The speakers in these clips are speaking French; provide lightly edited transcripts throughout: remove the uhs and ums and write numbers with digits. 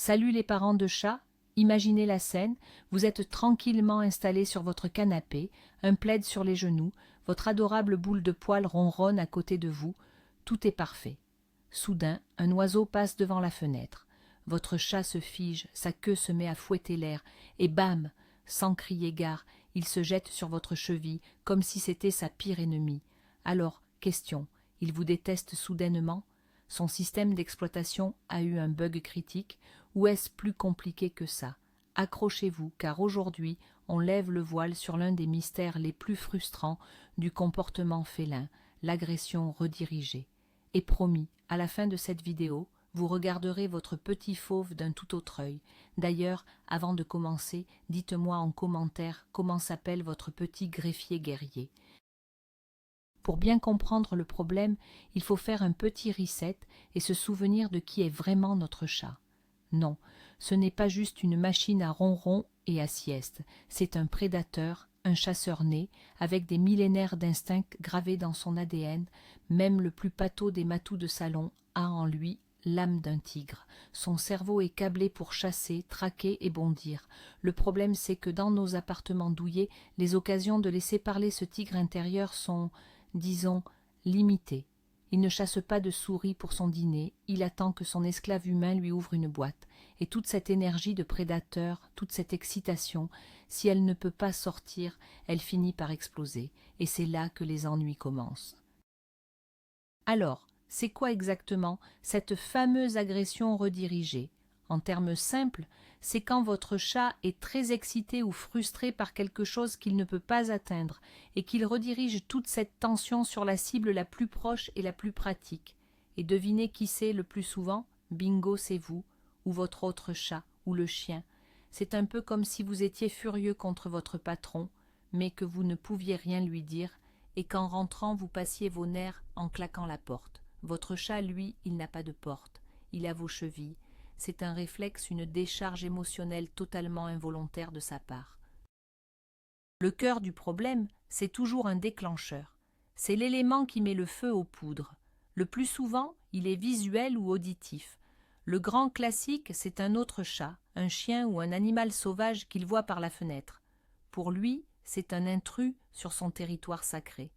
Salut les parents de chat, imaginez la scène, vous êtes tranquillement installés sur votre canapé, un plaid sur les genoux, votre adorable boule de poil ronronne à côté de vous, tout est parfait. Soudain, un oiseau passe devant la fenêtre. Votre chat se fige, sa queue se met à fouetter l'air, et bam, sans crier gare, il se jette sur votre cheville, comme si c'était sa pire ennemie. Alors, question, il vous déteste soudainement? Son système d'exploitation a eu un bug critique, ou est-ce plus compliqué que ça? Accrochez-vous, car aujourd'hui, on lève le voile sur l'un des mystères les plus frustrants du comportement félin, l'agression redirigée. Et promis, à la fin de cette vidéo, vous regarderez votre petit fauve d'un tout autre œil. D'ailleurs, avant de commencer, dites-moi en commentaire comment s'appelle votre petit greffier guerrier. Pour bien comprendre le problème, il faut faire un petit reset et se souvenir de qui est vraiment notre chat. Non, ce n'est pas juste une machine à ronron et à sieste, c'est un prédateur, un chasseur né, avec des millénaires d'instincts gravés dans son ADN. Même le plus pâteau des matous de salon a en lui l'âme d'un tigre. Son cerveau est câblé pour chasser, traquer et bondir. Le problème, c'est que dans nos appartements douillés, les occasions de laisser parler ce tigre intérieur sont, disons, limitées. Il ne chasse pas de souris pour son dîner, il attend que son esclave humain lui ouvre une boîte. Et toute cette énergie de prédateur, toute cette excitation, si elle ne peut pas sortir, elle finit par exploser. Et c'est là que les ennuis commencent. Alors, c'est quoi exactement cette fameuse agression redirigée? En termes simples, c'est quand votre chat est très excité ou frustré par quelque chose qu'il ne peut pas atteindre et qu'il redirige toute cette tension sur la cible la plus proche et la plus pratique. Et devinez qui c'est le plus souvent? Bingo, c'est vous, ou votre autre chat, ou le chien. C'est un peu comme si vous étiez furieux contre votre patron, mais que vous ne pouviez rien lui dire, et qu'en rentrant vous passiez vos nerfs en claquant la porte. Votre chat, lui, il n'a pas de porte, il a vos chevilles. C'est un réflexe, une décharge émotionnelle totalement involontaire de sa part. Le cœur du problème, c'est toujours un déclencheur. C'est l'élément qui met le feu aux poudres. Le plus souvent, il est visuel ou auditif. Le grand classique, c'est un autre chat, un chien ou un animal sauvage qu'il voit par la fenêtre. Pour lui, c'est un intrus sur son territoire sacré.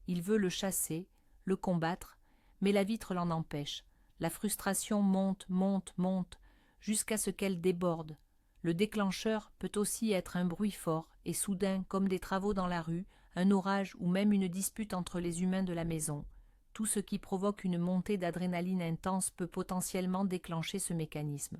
Il veut le chasser, le combattre, mais la vitre l'en empêche. La frustration monte, monte, monte, jusqu'à ce qu'elle déborde. Le déclencheur peut aussi être un bruit fort et soudain, comme des travaux dans la rue, un orage ou même une dispute entre les humains de la maison. Tout ce qui provoque une montée d'adrénaline intense peut potentiellement déclencher ce mécanisme.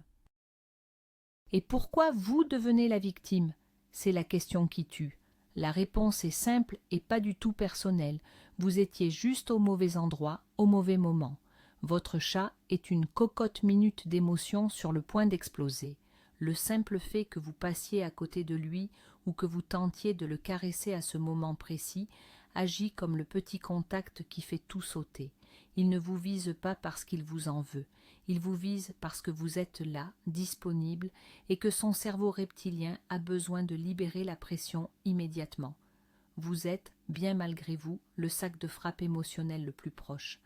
Et pourquoi vous devenez la victime? C'est la question qui tue. La réponse est simple et pas du tout personnelle. Vous étiez juste au mauvais endroit, au mauvais moment. Votre chat est une cocotte minute d'émotion sur le point d'exploser. Le simple fait que vous passiez à côté de lui ou que vous tentiez de le caresser à ce moment précis agit comme le petit contact qui fait tout sauter. Il ne vous vise pas parce qu'il vous en veut. Il vous vise parce que vous êtes là, disponible, et que son cerveau reptilien a besoin de libérer la pression immédiatement. Vous êtes, bien malgré vous, le sac de frappe émotionnel le plus proche.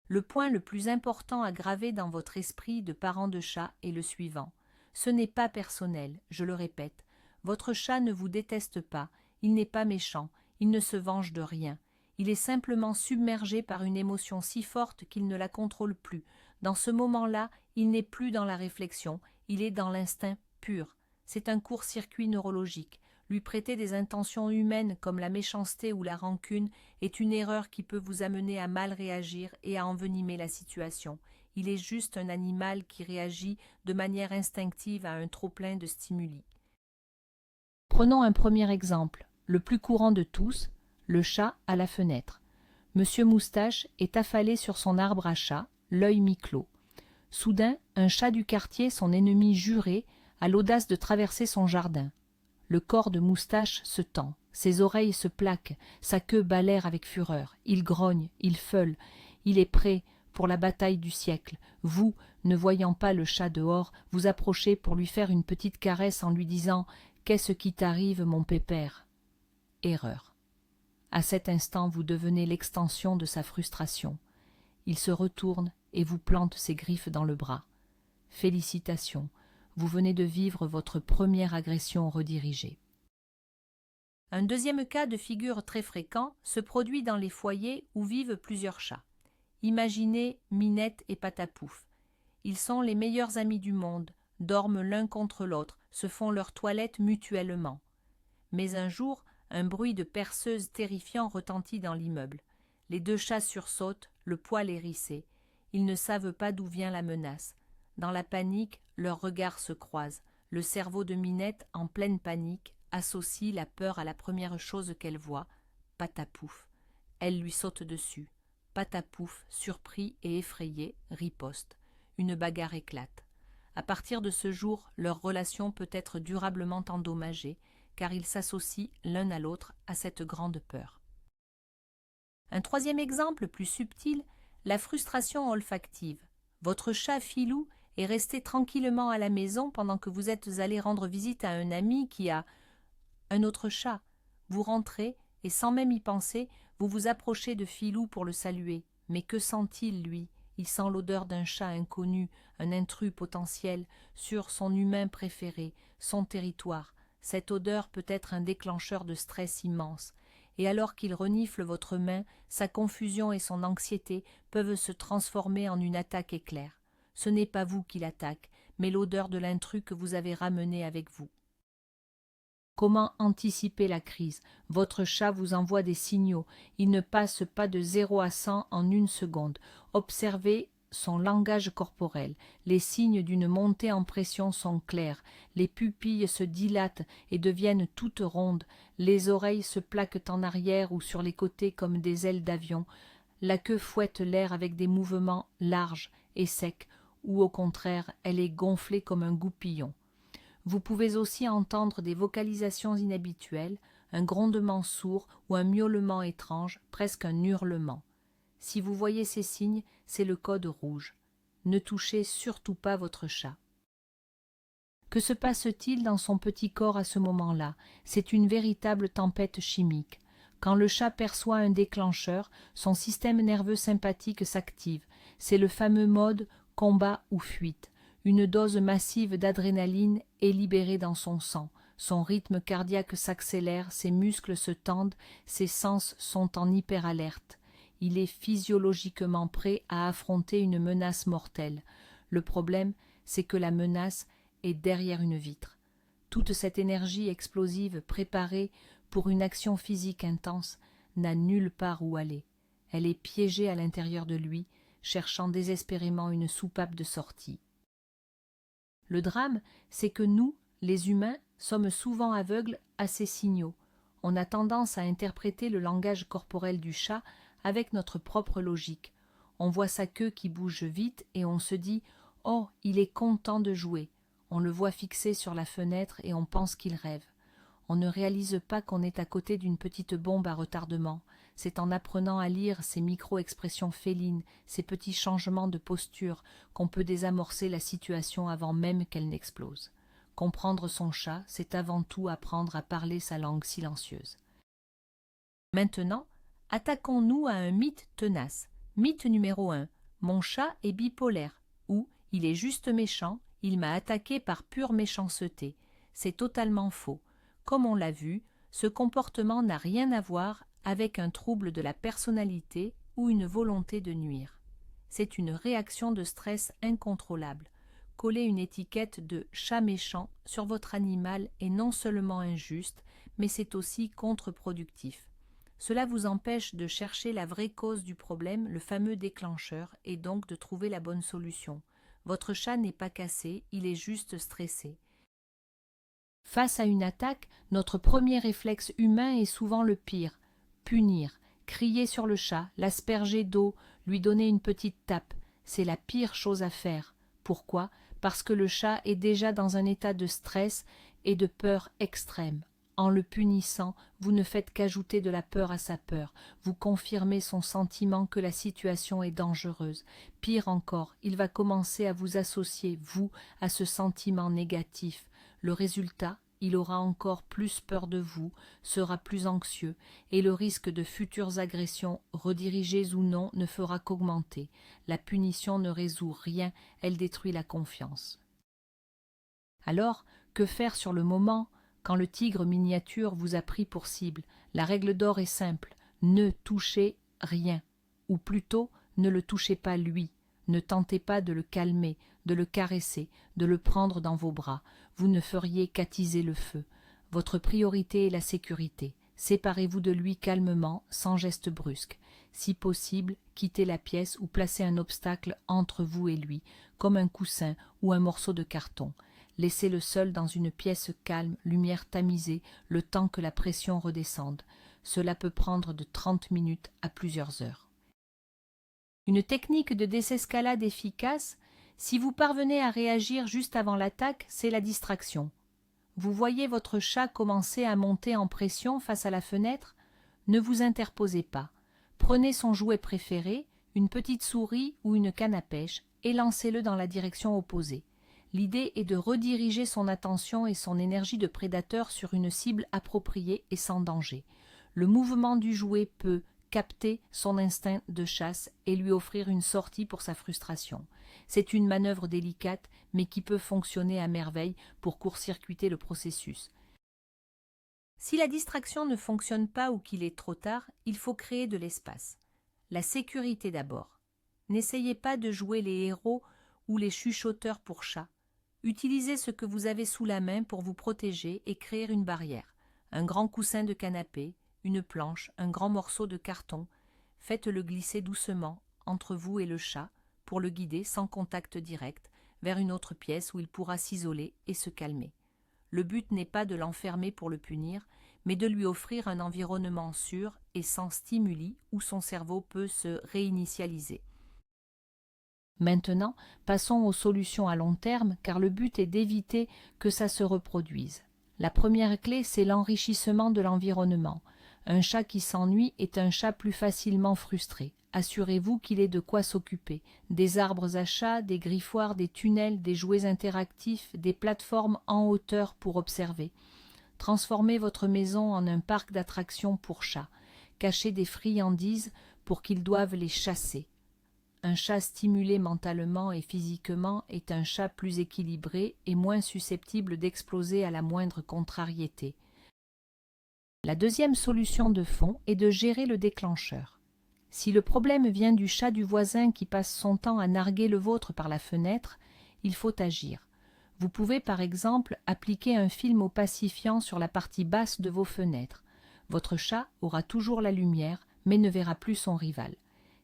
Le point le plus important à graver dans votre esprit de parent de chat est le suivant. Ce n'est pas personnel, je le répète. Votre chat ne vous déteste pas, il n'est pas méchant, il ne se venge de rien. Il est simplement submergé par une émotion si forte qu'il ne la contrôle plus. Dans ce moment-là, il n'est plus dans la réflexion, il est dans l'instinct pur. C'est un court-circuit neurologique. Lui prêter des intentions humaines comme la méchanceté ou la rancune est une erreur qui peut vous amener à mal réagir et à envenimer la situation. Il est juste un animal qui réagit de manière instinctive à un trop-plein de stimuli. Prenons un premier exemple, le plus courant de tous, le chat à la fenêtre. Monsieur Moustache est affalé sur son arbre à chat, l'œil mi-clos. Soudain, un chat du quartier, son ennemi juré, a l'audace de traverser son jardin. Le corps de Moustache se tend, ses oreilles se plaquent, sa queue bat l'air avec fureur. Il grogne, il feule, il est prêt pour la bataille du siècle. Vous, ne voyant pas le chat dehors, vous approchez pour lui faire une petite caresse en lui disant « Qu'est-ce qui t'arrive, mon pépère ?» Erreur. À cet instant, vous devenez l'extension de sa frustration. Il se retourne et vous plante ses griffes dans le bras. Félicitations, vous venez de vivre votre première agression redirigée. Un deuxième cas de figure très fréquent se produit dans les foyers où vivent plusieurs chats. Imaginez Minette et Patapouf. Ils sont les meilleurs amis du monde, dorment l'un contre l'autre, se font leur toilette mutuellement. Mais un jour, un bruit de perceuse terrifiant retentit dans l'immeuble. Les deux chats sursautent, le poil hérissé. Ils ne savent pas d'où vient la menace. Dans la panique, leurs regards se croisent. Le cerveau de Minette, en pleine panique, associe la peur à la première chose qu'elle voit, Patapouf. Elle lui saute dessus. Patapouf, surpris et effrayé, riposte. Une bagarre éclate. À partir de ce jour, leur relation peut être durablement endommagée, car ils s'associent l'un à l'autre à cette grande peur. Un troisième exemple plus subtil, la frustration olfactive. Votre chat Filou est resté tranquillement à la maison pendant que vous êtes allé rendre visite à un ami qui a un autre chat. Vous rentrez et sans même y penser, vous vous approchez de Filou pour le saluer. Mais que sent-il, lui? Il sent l'odeur d'un chat inconnu, un intrus potentiel, sur son humain préféré, son territoire. Cette odeur peut être un déclencheur de stress immense. Et alors qu'il renifle votre main, sa confusion et son anxiété peuvent se transformer en une attaque éclair. Ce n'est pas vous qui l'attaque, mais l'odeur de l'intrus que vous avez ramené avec vous. Comment anticiper la crise? Votre chat vous envoie des signaux. Il ne passe pas de 0 à 100 en une seconde. Observez son langage corporel. Les signes d'une montée en pression sont clairs. Les pupilles se dilatent et deviennent toutes rondes. Les oreilles se plaquent en arrière ou sur les côtés comme des ailes d'avion. La queue fouette l'air avec des mouvements larges et secs, ou au contraire, elle est gonflée comme un goupillon. Vous pouvez aussi entendre des vocalisations inhabituelles, un grondement sourd ou un miaulement étrange, presque un hurlement. Si vous voyez ces signes, c'est le code rouge. Ne touchez surtout pas votre chat. Que se passe-t-il dans son petit corps à ce moment-là? C'est une véritable tempête chimique. Quand le chat perçoit un déclencheur, son système nerveux sympathique s'active. C'est le fameux mode combat ou fuite. Une dose massive d'adrénaline est libérée dans son sang. Son rythme cardiaque s'accélère, ses muscles se tendent, ses sens sont en hyperalerte. Il est physiologiquement prêt à affronter une menace mortelle. Le problème, c'est que la menace est derrière une vitre. Toute cette énergie explosive préparée pour une action physique intense n'a nulle part où aller. Elle est piégée à l'intérieur de lui, cherchant désespérément une soupape de sortie. Le drame, c'est que nous, les humains, sommes souvent aveugles à ces signaux. On a tendance à interpréter le langage corporel du chat avec notre propre logique. On voit sa queue qui bouge vite et on se dit « Oh, il est content de jouer ». On le voit fixé sur la fenêtre et on pense qu'il rêve. On ne réalise pas qu'on est à côté d'une petite bombe à retardement. C'est en apprenant à lire ces micro-expressions félines, ces petits changements de posture, qu'on peut désamorcer la situation avant même qu'elle n'explose. Comprendre son chat, c'est avant tout apprendre à parler sa langue silencieuse. Maintenant, attaquons-nous à un mythe tenace. Mythe numéro 1. Mon chat est bipolaire. Ou il est juste méchant, il m'a attaqué par pure méchanceté. C'est totalement faux. Comme on l'a vu, ce comportement n'a rien à voir avec un trouble de la personnalité ou une volonté de nuire. C'est une réaction de stress incontrôlable. Coller une étiquette de chat méchant sur votre animal est non seulement injuste, mais c'est aussi contre-productif. Cela vous empêche de chercher la vraie cause du problème, le fameux déclencheur, et donc de trouver la bonne solution. Votre chat n'est pas cassé, il est juste stressé. Face à une attaque, notre premier réflexe humain est souvent le pire. Punir, crier sur le chat, l'asperger d'eau, lui donner une petite tape. C'est la pire chose à faire. Pourquoi? Parce que le chat est déjà dans un état de stress et de peur extrême. En le punissant, vous ne faites qu'ajouter de la peur à sa peur. Vous confirmez son sentiment que la situation est dangereuse. Pire encore, il va commencer à vous associer, vous, à ce sentiment négatif. Le résultat, il aura encore plus peur de vous, sera plus anxieux, et le risque de futures agressions, redirigées ou non, ne fera qu'augmenter. La punition ne résout rien, elle détruit la confiance. Alors, que faire sur le moment, quand le tigre miniature vous a pris pour cible? La règle d'or est simple, ne touchez rien, ou plutôt, ne le touchez pas lui. Ne tentez pas de le calmer, de le caresser, de le prendre dans vos bras. Vous ne feriez qu'attiser le feu. Votre priorité est la sécurité. Séparez-vous de lui calmement, sans geste brusque. Si possible, quittez la pièce ou placez un obstacle entre vous et lui, comme un coussin ou un morceau de carton. Laissez-le seul dans une pièce calme, lumière tamisée, le temps que la pression redescende. Cela peut prendre de 30 minutes à plusieurs heures. Une technique de désescalade efficace, si vous parvenez à réagir juste avant l'attaque, c'est la distraction. Vous voyez votre chat commencer à monter en pression face à la fenêtre? Ne vous interposez pas. Prenez son jouet préféré, une petite souris ou une canne à pêche, et lancez-le dans la direction opposée. L'idée est de rediriger son attention et son énergie de prédateur sur une cible appropriée et sans danger. Le mouvement du jouet peut capter son instinct de chasse et lui offrir une sortie pour sa frustration. C'est une manœuvre délicate, mais qui peut fonctionner à merveille pour court-circuiter le processus. Si la distraction ne fonctionne pas ou qu'il est trop tard, il faut créer de l'espace. La sécurité d'abord. N'essayez pas de jouer les héros ou les chuchoteurs pour chats. Utilisez ce que vous avez sous la main pour vous protéger et créer une barrière. Un grand coussin de canapé, une planche, un grand morceau de carton. Faites-le glisser doucement entre vous et le chat pour le guider sans contact direct vers une autre pièce où il pourra s'isoler et se calmer. Le but n'est pas de l'enfermer pour le punir, mais de lui offrir un environnement sûr et sans stimuli où son cerveau peut se réinitialiser. Maintenant, passons aux solutions à long terme, car le but est d'éviter que ça se reproduise. La première clé, c'est l'enrichissement de l'environnement. Un chat qui s'ennuie est un chat plus facilement frustré. Assurez-vous qu'il ait de quoi s'occuper. Des arbres à chat, des griffoirs, des tunnels, des jouets interactifs, des plateformes en hauteur pour observer. Transformez votre maison en un parc d'attractions pour chats. Cachez des friandises pour qu'ils doivent les chasser. Un chat stimulé mentalement et physiquement est un chat plus équilibré et moins susceptible d'exploser à la moindre contrariété. La deuxième solution de fond est de gérer le déclencheur. Si le problème vient du chat du voisin qui passe son temps à narguer le vôtre par la fenêtre, il faut agir. Vous pouvez par exemple appliquer un film opacifiant sur la partie basse de vos fenêtres. Votre chat aura toujours la lumière, mais ne verra plus son rival.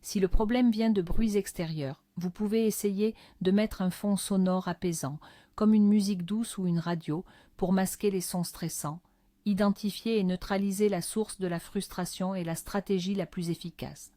Si le problème vient de bruits extérieurs, vous pouvez essayer de mettre un fond sonore apaisant, comme une musique douce ou une radio, pour masquer les sons stressants. Identifier et neutraliser la source de la frustration est la stratégie la plus efficace.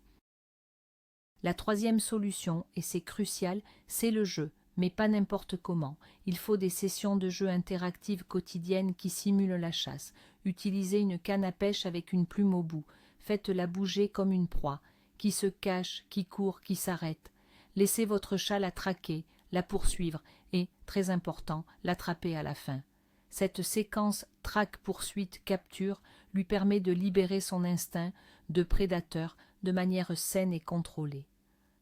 La troisième solution, et c'est crucial, c'est le jeu, mais pas n'importe comment. Il faut des sessions de jeu interactives quotidiennes qui simulent la chasse. Utilisez une canne à pêche avec une plume au bout. Faites-la bouger comme une proie, qui se cache, qui court, qui s'arrête. Laissez votre chat la traquer, la poursuivre et, très important, l'attraper à la fin. Cette séquence traque-poursuite-capture lui permet de libérer son instinct de prédateur de manière saine et contrôlée.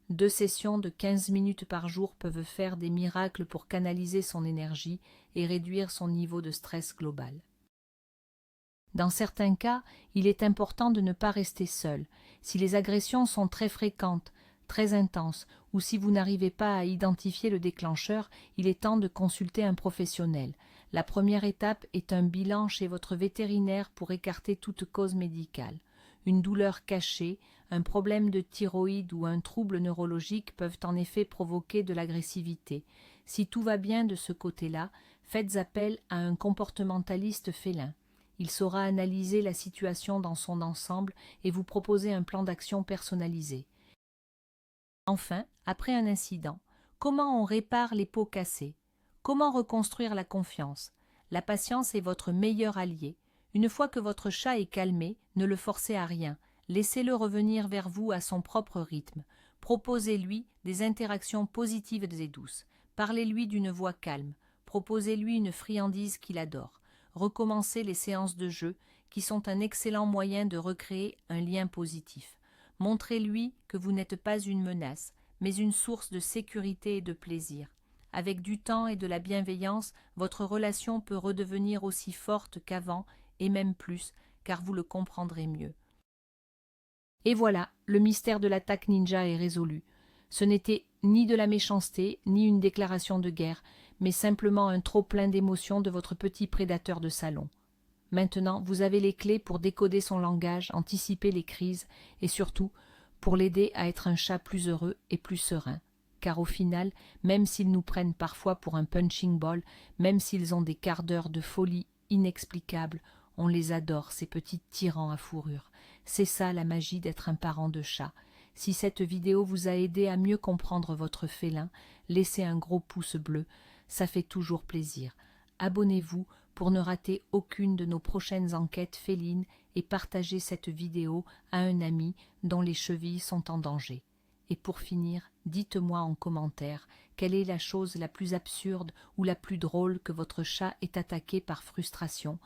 2 sessions de 15 minutes par jour peuvent faire des miracles pour canaliser son énergie et réduire son niveau de stress global. Dans certains cas, il est important de ne pas rester seul. Si les agressions sont très fréquentes, très intenses, ou si vous n'arrivez pas à identifier le déclencheur, il est temps de consulter un professionnel. La première étape est un bilan chez votre vétérinaire pour écarter toute cause médicale. Une douleur cachée, un problème de thyroïde ou un trouble neurologique peuvent en effet provoquer de l'agressivité. Si tout va bien de ce côté-là, faites appel à un comportementaliste félin. Il saura analyser la situation dans son ensemble et vous proposer un plan d'action personnalisé. Enfin, après un incident, comment on répare les pots cassés? Comment reconstruire la confiance? La patience est votre meilleur allié. Une fois que votre chat est calmé, ne le forcez à rien. Laissez-le revenir vers vous à son propre rythme. Proposez-lui des interactions positives et douces. Parlez-lui d'une voix calme. Proposez-lui une friandise qu'il adore. recommencez les séances de jeu, qui sont un excellent moyen de recréer un lien positif. Montrez-lui que vous n'êtes pas une menace, mais une source de sécurité et de plaisir. Avec du temps et de la bienveillance, votre relation peut redevenir aussi forte qu'avant, et même plus, car vous le comprendrez mieux. Et voilà, le mystère de l'attaque ninja est résolu. Ce n'était ni de la méchanceté, ni une déclaration de guerre, mais simplement un trop-plein d'émotions de votre petit prédateur de salon. Maintenant, vous avez les clés pour décoder son langage, anticiper les crises, et surtout, pour l'aider à être un chat plus heureux et plus serein. Car au final, même s'ils nous prennent parfois pour un punching ball, même s'ils ont des quarts d'heure de folie inexplicables, on les adore, ces petits tyrans à fourrure. C'est ça la magie d'être un parent de chat. Si cette vidéo vous a aidé à mieux comprendre votre félin, laissez un gros pouce bleu, ça fait toujours plaisir. Abonnez-vous pour ne rater aucune de nos prochaines enquêtes félines et partagez cette vidéo à un ami dont les chevilles sont en danger. Et pour finir, dites-moi en commentaire quelle est la chose la plus absurde ou la plus drôle que votre chat ait attaquée par frustration.